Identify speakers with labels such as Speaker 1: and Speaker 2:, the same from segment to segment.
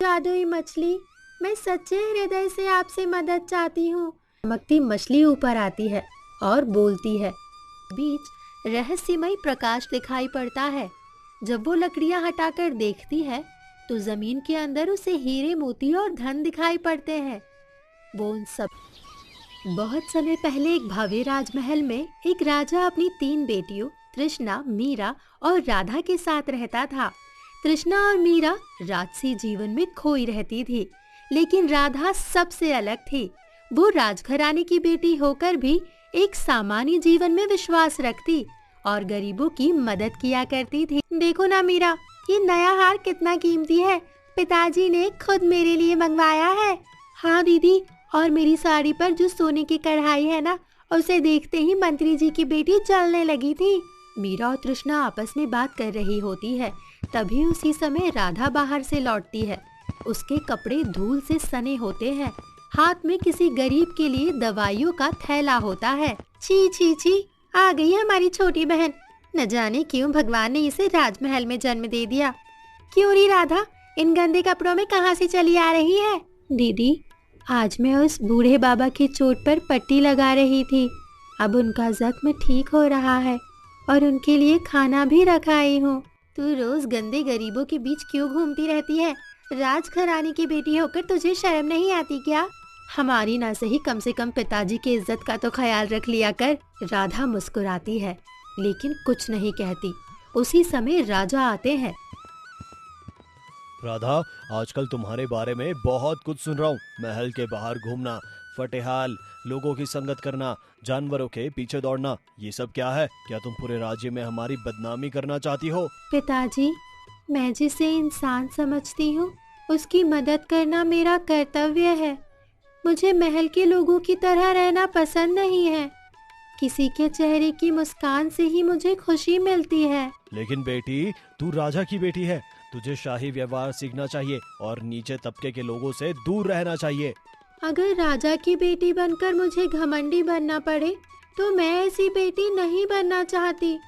Speaker 1: जादुई मछली, मैं सच्चे हृदय से आपसे मदद चाहती हूँ। चमकती मछली ऊपर आती है और बोलती है। बीच रहस्यमय प्रकाश दिखाई पड़ता है। जब वो लकड़ियां हटाकर देखती है तो जमीन के अंदर उसे हीरे मोती और धन दिखाई पड़ते हैं। वो उन सब बहुत समय पहले एक भव्य राजमहल में एक राजा अपनी 3 बेटियों तृष्णा, मीरा और राधा के साथ रहता था। तृष्णा और मीरा राजसी जीवन में खोई रहती थी, लेकिन राधा सबसे अलग थी। वो राजघराने की बेटी होकर भी एक सामान्य जीवन में विश्वास रखती और गरीबों की मदद किया करती थी। देखो ना मीरा, ये नया हार कितना कीमती है। पिताजी ने खुद मेरे लिए मंगवाया है। हाँ दीदी, और मेरी साड़ी पर जो सोने की कढ़ाई है ना, उसे देखते ही मंत्री जी की बेटी जलने लगी थी। मीरा और तृष्णा आपस में बात कर रही होती है। तभी उसी समय राधा बाहर से लौटती है। उसके कपड़े धूल से सने होते हैं। हाथ में किसी गरीब के लिए दवाइयों का थैला होता है। छी छी छी, आ गई हमारी छोटी बहन। न जाने क्यों भगवान ने इसे राजमहल में जन्म दे दिया। क्यों री राधा, इन गंदे कपड़ों में कहाँ से चली आ रही है? दीदी, आज मैं उस बूढ़े बाबा की चोट पर पट्टी लगा रही थी। अब उनका जख्म ठीक हो रहा है और उनके लिए खाना भी रखाई हूँ। तू रोज गंदे गरीबों के बीच क्यों घूमती रहती है? राजघराने की बेटी होकर तुझे शर्म नहीं आती क्या? हमारी ना सही, कम से कम पिताजी की इज्जत का तो ख्याल रख लिया कर। राधा मुस्कुराती है लेकिन कुछ नहीं कहती। उसी समय राजा आते हैं।
Speaker 2: राधा, आजकल तुम्हारे बारे में बहुत कुछ सुन रहा हूँ। महल के बाहर घूमना, फटेहाल, लोगों की संगत करना, जानवरों के पीछे दौड़ना, ये सब क्या है? क्या तुम पूरे राज्य में हमारी बदनामी करना चाहती हो?
Speaker 1: पिताजी, मैं जिसे इंसान समझती हूँ उसकी मदद करना मेरा कर्तव्य है। मुझे महल के लोगों की तरह रहना पसंद नहीं है। किसी के चेहरे की मुस्कान से ही मुझे खुशी मिलती है।
Speaker 2: लेकिन बेटी, तू राजा की बेटी है। तुझे शाही व्यवहार सीखना चाहिए और नीचे तबके के लोगों से दूर रहना चाहिए।
Speaker 1: अगर राजा की बेटी बनकर मुझे घमंडी बनना पड़े तो मैं ऐसी बेटी नहीं बनना चाहती।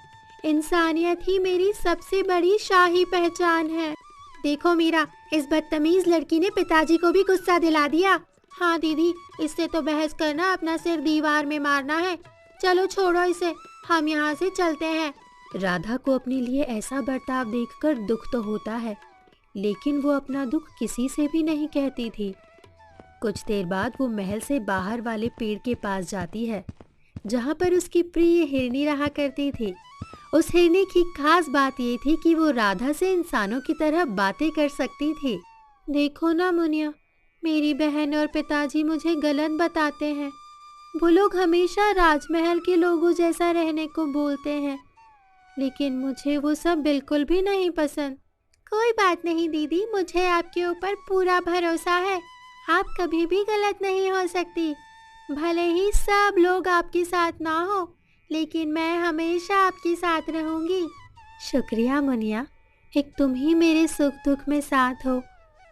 Speaker 1: इंसानियत ही मेरी सबसे बड़ी शाही पहचान है। देखो मीरा, इस बदतमीज लड़की ने पिताजी को भी गुस्सा दिला दिया। हाँ दीदी, इससे तो बहस करना अपना सिर दीवार में मारना है। चलो छोड़ो इसे, हम यहाँ से चलते हैं। राधा को अपने लिए ऐसा बर्ताव देखकर दुख तो होता है, लेकिन वो अपना दुख किसी से भी नहीं कहती थी। कुछ देर बाद वो महल से बाहर वाले पेड़ के पास जाती है, जहाँ पर उसकी प्रिय हिरनी रहा करती थी। उस हिरनी की खास बात ये थी कि वो राधा से इंसानों की तरह बातें कर सकती थी। देखो ना मुनिया, मेरी बहन और पिताजी मुझे गलत बताते हैं। वो लोग हमेशा राजमहल के लोगों जैसा रहने को बोलते हैं, लेकिन मुझे वो सब बिल्कुल भी नहीं पसंद। कोई बात नहीं दीदी, मुझे आपके ऊपर पूरा भरोसा है। आप कभी भी गलत नहीं हो सकती। भले ही सब लोग आपके साथ ना हो, लेकिन मैं हमेशा आपके साथ रहूंगी। शुक्रिया मुनिया, एक तुम ही मेरे सुख दुख में साथ हो,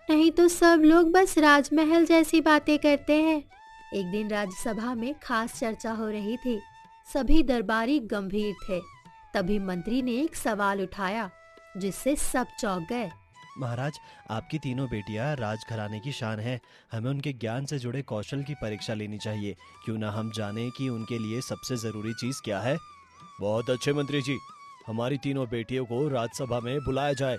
Speaker 1: नहीं तो सब लोग बस राजमहल जैसी बातें करते हैं। एक दिन राज्यसभा में खास चर्चा हो रही थी। सभी दरबारी गंभीर थे। तभी मंत्री ने एक सवाल उठाया जिससे सब चौंक गए।
Speaker 2: महाराज, आपकी तीनों बेटियां राजघराने की शान हैं। हमें उनके ज्ञान से जुड़े कौशल की परीक्षा लेनी चाहिए। क्यों ना हम जाने कि उनके लिए सबसे जरूरी चीज क्या है। बहुत अच्छे मंत्री जी, हमारी तीनों बेटियों को राज्यसभा में बुलाया जाए।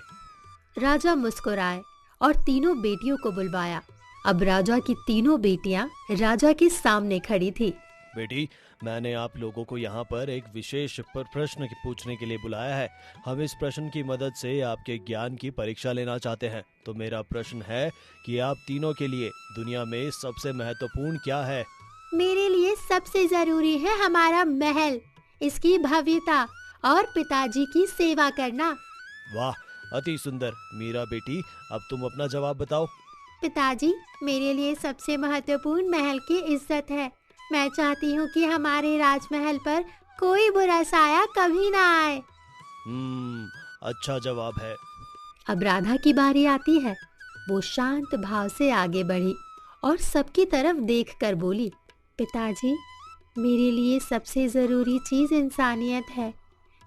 Speaker 1: राजा मुस्कुराए और तीनों बेटियों को बुलवाया। अब राजा की तीनों बेटियां राजा के सामने खड़ी थी।
Speaker 2: बेटी, मैंने आप लोगों को यहाँ पर एक विशेष प्रश्न पूछने के लिए बुलाया है। हम इस प्रश्न की मदद से आपके ज्ञान की परीक्षा लेना चाहते हैं। तो मेरा प्रश्न है कि आप तीनों के लिए दुनिया में सबसे महत्वपूर्ण क्या है?
Speaker 1: मेरे लिए सबसे जरूरी है हमारा महल, इसकी भव्यता और पिताजी की सेवा करना।
Speaker 2: वाह, अति सुंदर। मीरा बेटी, अब तुम अपना जवाब बताओ।
Speaker 1: पिताजी, मेरे लिए सबसे महत्वपूर्ण महल की इज्जत है। मैं चाहती हूँ कि हमारे राजमहल पर कोई बुरा साया कभी ना आए।
Speaker 2: अच्छा जवाब है।
Speaker 1: अब राधा की बारी आती है। वो शांत भाव से आगे बढ़ी और सबकी तरफ देखकर बोली, पिताजी, मेरे लिए सबसे जरूरी चीज इंसानियत है,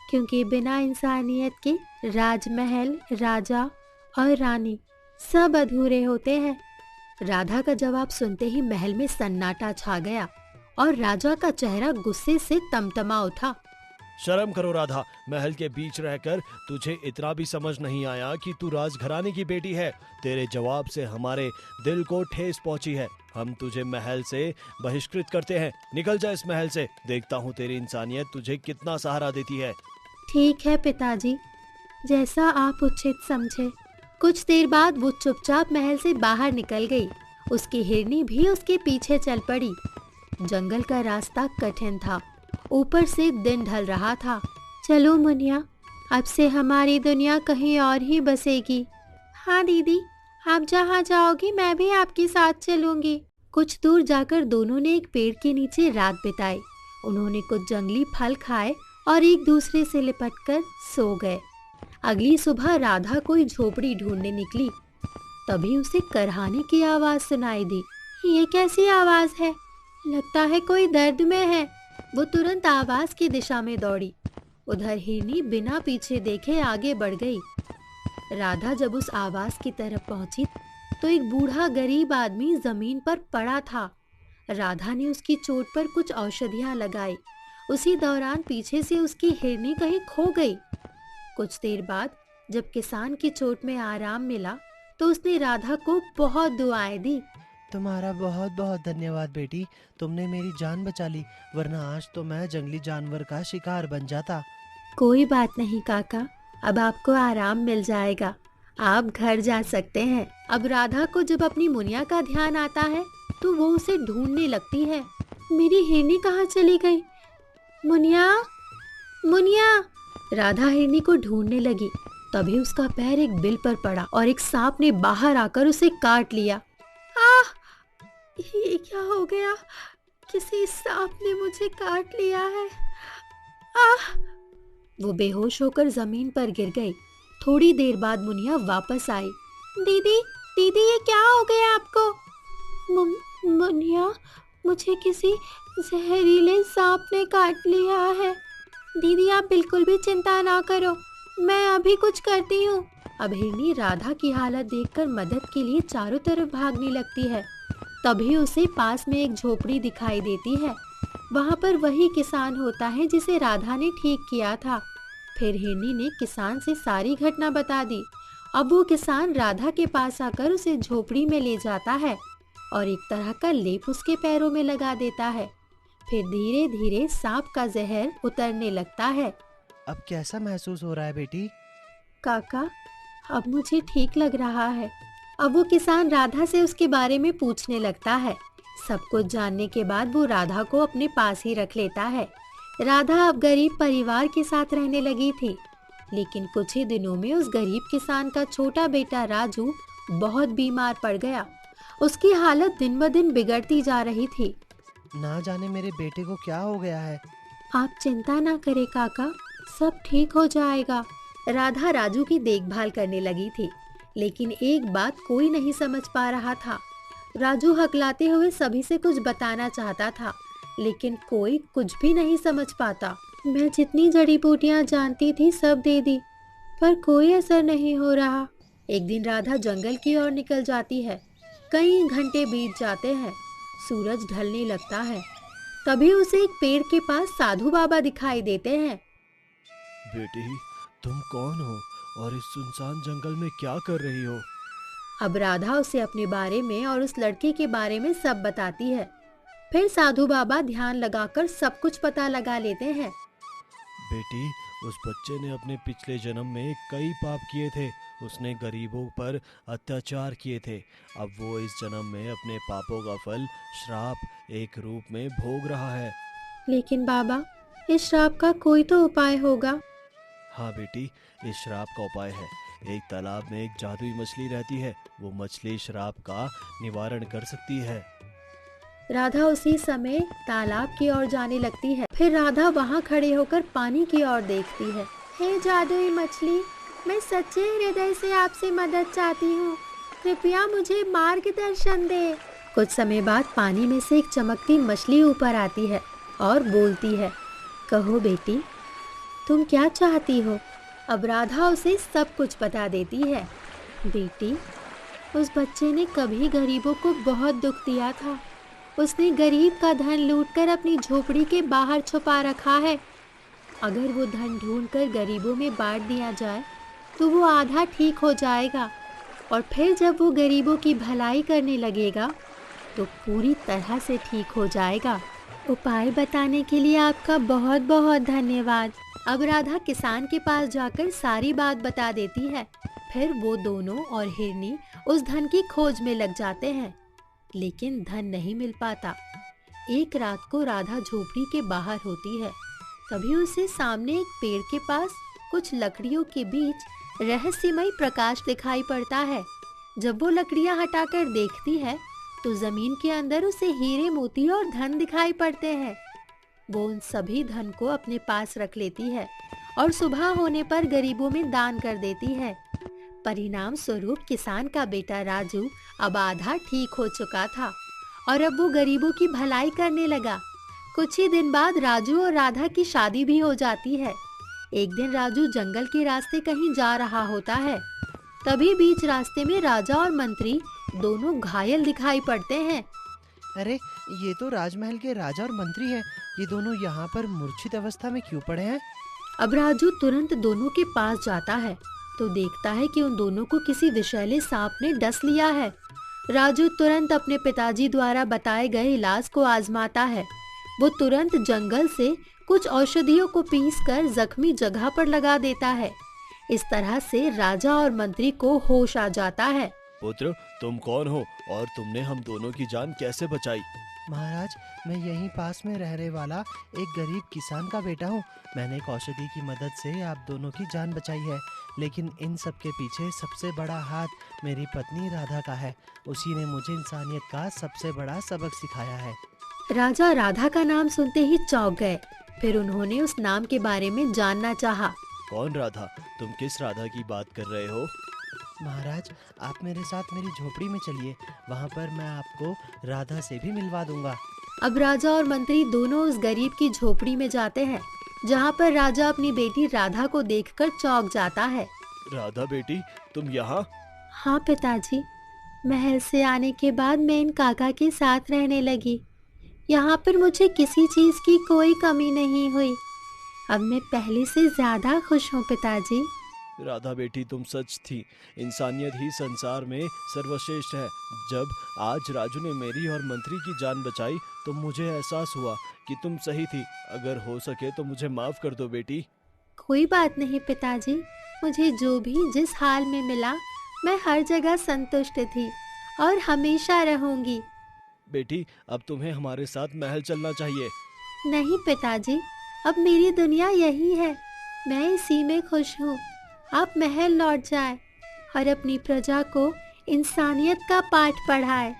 Speaker 1: क्योंकि बिना इंसानियत के राजमहल, राजा और रानी सब अधूरे होते हैं। राधा का जवाब सुनते ही महल में सन्नाटा छा गया और राजा का चेहरा गुस्से से तमतमा उठा।
Speaker 2: शर्म करो राधा, महल के बीच रहकर तुझे इतना भी समझ नहीं आया कि तू राजघराने की बेटी है। तेरे जवाब से हमारे दिल को ठेस पहुंची है। हम तुझे महल से बहिष्कृत करते हैं। निकल जा इस महल से। देखता हूँ तेरी इंसानियत तुझे कितना सहारा देती है।
Speaker 1: ठीक है पिताजी, जैसा आप उचित समझे। कुछ देर बाद वो चुपचाप महल से बाहर निकल गई। उसकी हिरनी भी उसके पीछे चल पड़ी। जंगल का रास्ता कठिन था, ऊपर से दिन ढल रहा था। चलो मुनिया, अब से हमारी दुनिया कहीं और ही बसेगी। हाँ दीदी, आप जहाँ जाओगी मैं भी आपके साथ चलूंगी। कुछ दूर जाकर दोनों ने एक पेड़ के नीचे रात बिताई। उन्होंने कुछ जंगली फल खाए और एक दूसरे से लिपटकर सो गए। अगली सुबह राधा कोई झोपड़ी ढूंढने निकली। तभी उसे करहाने की आवाज सुनाई दी। ये कैसी आवाज है? लगता है कोई दर्द में है। वो तुरंत आवाज की दिशा में दौड़ी। उधर हिरनी बिना पीछे देखे आगे बढ़ गई। राधा जब उस आवाज की तरफ पहुंची तो एक बूढ़ा गरीब आदमी जमीन पर पड़ा था। राधा ने उसकी चोट पर कुछ औषधियां लगाई। उसी दौरान पीछे से उसकी हिरनी कहीं खो गई। कुछ देर बाद जब किसान की चोट में आराम मिला तो उसने राधा को बहुत दुआएं दी।
Speaker 2: तुम्हारा बहुत बहुत धन्यवाद बेटी, तुमने मेरी जान बचा ली, वरना आज तो मैं जंगली जानवर का शिकार बन जाता।
Speaker 1: कोई बात नहीं काका, अब आपको आराम मिल जाएगा। आप घर जा सकते हैं। अब राधा को जब अपनी मुनिया का ध्यान आता है तो वो उसे ढूंढने लगती है। मेरी हिरनी कहाँ चली गई? मुनिया, मुनिया! राधा हिरनी को ढूंढने लगी। तभी उसका पैर एक बिल पर पड़ा और एक सांप ने बाहर आकर उसे काट लिया। आह! ये क्या हो गया? किसी सांप ने मुझे काट लिया है। आह! वो बेहोश होकर जमीन पर गिर गई। थोड़ी देर बाद मुनिया वापस आई। दीदी, दीदी, ये क्या हो गया आपको? मुनिया, मुझे किसी जहरीले सांप ने काट लिया है। दीदी, आप बिल्कुल भी चिंता ना करो, मैं अभी कुछ करती हूँ। अब हिरनी राधा की हालत देखकर मदद के लिए चारों तरफ भागने लगती है। तभी उसे पास में एक झोपड़ी दिखाई देती है। वहाँ पर वही किसान होता है जिसे राधा ने ठीक किया था। फिर हिरनी ने किसान से सारी घटना बता दी। अब वो किसान राधा के पास आकर उसे झोपड़ी में ले जाता है और एक तरह का लेप उसके पैरों में लगा देता है। फिर धीरे धीरे सांप का जहर उतरने लगता है।
Speaker 2: अब कैसा महसूस हो रहा है बेटी?
Speaker 1: काका, अब मुझे ठीक लग रहा है। अब वो किसान राधा से उसके बारे में पूछने लगता है। सब कुछ जानने के बाद वो राधा को अपने पास ही रख लेता है। राधा अब गरीब परिवार के साथ रहने लगी थी, लेकिन कुछ ही दिनों में उस गरीब किसान का छोटा बेटा राजू बहुत बीमार पड़ गया। उसकी हालत दिन ब दिन बिगड़ती जा रही थी।
Speaker 2: ना जाने मेरे बेटे को क्या हो गया है।
Speaker 1: आप चिंता ना करें काका, सब ठीक हो जाएगा। राधा राजू की देखभाल करने लगी थी, लेकिन एक बात कोई नहीं समझ पा रहा था। राजू हकलाते हुए सभी से कुछ बताना चाहता था, लेकिन कोई कुछ भी नहीं समझ पाता। मैं जितनी जड़ी बूटियां जानती थी सब दे दी, पर कोई असर नहीं हो रहा। एक दिन राधा जंगल की ओर निकल जाती है। कई घंटे बीत जाते हैं, सूरज ढलने लगता है। तभी उसे एक पेड़ के पास साधु बाबा दिखाई देते हैं।
Speaker 2: बेटी, तुम कौन हो और इस सुनसान जंगल में क्या कर रही हो?
Speaker 1: अब राधा उसे अपने बारे में और उस लड़के के बारे में सब बताती है। फिर साधु बाबा ध्यान लगाकर सब कुछ पता लगा लेते हैं।
Speaker 2: बेटी, उस बच्चे ने अपने पिछले जन्म में कई पाप किए थे। उसने गरीबों पर अत्याचार किए थे। अब वो इस जन्म में अपने पापों का फल श्राप एक रूप में भोग रहा है।
Speaker 1: लेकिन बाबा, इस श्राप का कोई तो उपाय होगा।
Speaker 2: हाँ बेटी, इस श्राप का उपाय है। एक तालाब में एक जादुई मछली रहती है। वो मछली श्राप का निवारण कर सकती है।
Speaker 1: राधा उसी समय तालाब की ओर जाने लगती है। फिर राधा वहाँ खड़े होकर पानी की ओर देखती है। हे जादुई मछली, मैं सच्चे हृदय से आपसे मदद चाहती हूँ। कृपया मुझे मार्गदर्शन दे। कुछ समय बाद पानी में से एक चमकती मछली ऊपर आती है और बोलती है, कहो बेटी, तुम क्या चाहती हो? अब राधा उसे सब कुछ बता देती है। बेटी, उस बच्चे ने कभी गरीबों को बहुत दुख दिया था। उसने गरीब का धन लूटकर अपनी झोपड़ी के बाहर छुपा रखा है। अगर वो धन ढूंढकर गरीबों में बांट दिया जाए तो वो आधा ठीक हो जाएगा, और फिर जब वो गरीबों की भलाई करने लगेगा तो पूरी तरह से ठीक हो जाएगा। उपाय बताने के लिए आपका बहुत बहुत धन्यवाद। अब राधा किसान के पास जाकर सारी बात बता देती है। फिर वो दोनों और हिरनी उस धन की खोज में लग जाते हैं, लेकिन धन नहीं मिल पाता। एक रात को राधा झोपड़ी के बाहर होती है। तभी उसे सामने एक पेड़ के पास कुछ लकड़ियों के बीच रहस्यमय प्रकाश दिखाई पड़ता है। जब वो लकड़ियां हटाकर देखती है तो जमीन के अंदर उसे हीरे मोती और धन दिखाई पड़ते हैं। वो उन सभी धन को अपने पास रख लेती है और सुबह होने पर गरीबों में दान कर देती है। परिणाम स्वरूप किसान का बेटा राजू अब आधा ठीक हो चुका था और अब वो गरीबों की भलाई करने लगा। कुछ ही दिन बाद राजू और राधा की शादी भी हो जाती है। एक दिन राजू जंगल के रास्ते कहीं जा रहा होता है। तभी बीच रास्ते में राजा और मंत्री दोनों घायल दिखाई पड़ते हैं।
Speaker 2: अरे, ये तो राजमहल के राजा और मंत्री हैं। ये दोनों यहाँ पर मूर्छित अवस्था में क्यों पड़े हैं?
Speaker 1: अब राजू तुरंत दोनों के पास जाता है तो देखता है कि उन दोनों को किसी विषैले सांप ने डस लिया है। राजू तुरंत अपने पिताजी द्वारा बताए गए इलाज को आजमाता है। वो तुरंत जंगल से कुछ औषधियों को पीसकर जख्मी जगह पर लगा देता है। इस तरह से राजा और मंत्री को होश आ जाता है।
Speaker 2: पुत्र, तुम कौन हो और तुमने हम दोनों की जान कैसे बचाई?
Speaker 3: महाराज, मैं यहीं पास में रहने वाला एक गरीब किसान का बेटा हूँ। मैंने एक औषधि की मदद से आप दोनों की जान बचाई है, लेकिन इन सब के पीछे सबसे बड़ा हाथ मेरी पत्नी राधा का है। उसी ने मुझे इंसानियत का सबसे बड़ा सबक सिखाया है।
Speaker 1: राजा राधा का नाम सुनते ही चौंक गए। फिर उन्होंने उस नाम के बारे में जानना चाहा।
Speaker 2: कौन राधा? तुम किस राधा की बात कर रहे हो?
Speaker 3: महाराज, आप मेरे साथ मेरी झोपड़ी में चलिए, वहाँ पर मैं आपको राधा से भी मिलवा दूंगा।
Speaker 1: अब राजा और मंत्री दोनों उस गरीब की झोपड़ी में जाते हैं, जहाँ पर राजा अपनी बेटी राधा को देखकर चौंक जाता है।
Speaker 2: राधा बेटी, तुम यहाँ?
Speaker 1: हाँ पिताजी, महल से आने के बाद मैं इन काका के साथ रहने लगी। यहाँ पर मुझे किसी चीज की कोई कमी नहीं हुई। अब मैं पहले से ज्यादा खुश हूँ पिताजी।
Speaker 2: राधा बेटी, तुम सच थी। इंसानियत ही संसार में सर्वश्रेष्ठ है। जब आज राजू ने मेरी और मंत्री की जान बचाई तो मुझे एहसास हुआ कि तुम सही थी। अगर हो सके तो मुझे माफ कर दो बेटी।
Speaker 1: कोई बात नहीं पिताजी, मुझे जो भी जिस हाल में मिला मैं हर जगह संतुष्ट थी और हमेशा रहूंगी।
Speaker 2: बेटी, अब तुम्हें हमारे साथ महल चलना चाहिए।
Speaker 1: नहीं पिताजी, अब मेरी दुनिया यही है। मैं इसी में खुश हूँ। आप महल लौट जाएं और अपनी प्रजा को इंसानियत का पाठ पढ़ाएं।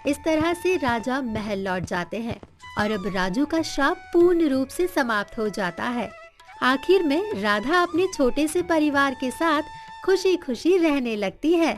Speaker 1: इस तरह से राजा महल लौट जाते हैं और अब राजू का श्राप पूर्ण रूप से समाप्त हो जाता है। आखिर में राधा अपने छोटे से परिवार के साथ खुशी खुशी रहने लगती है।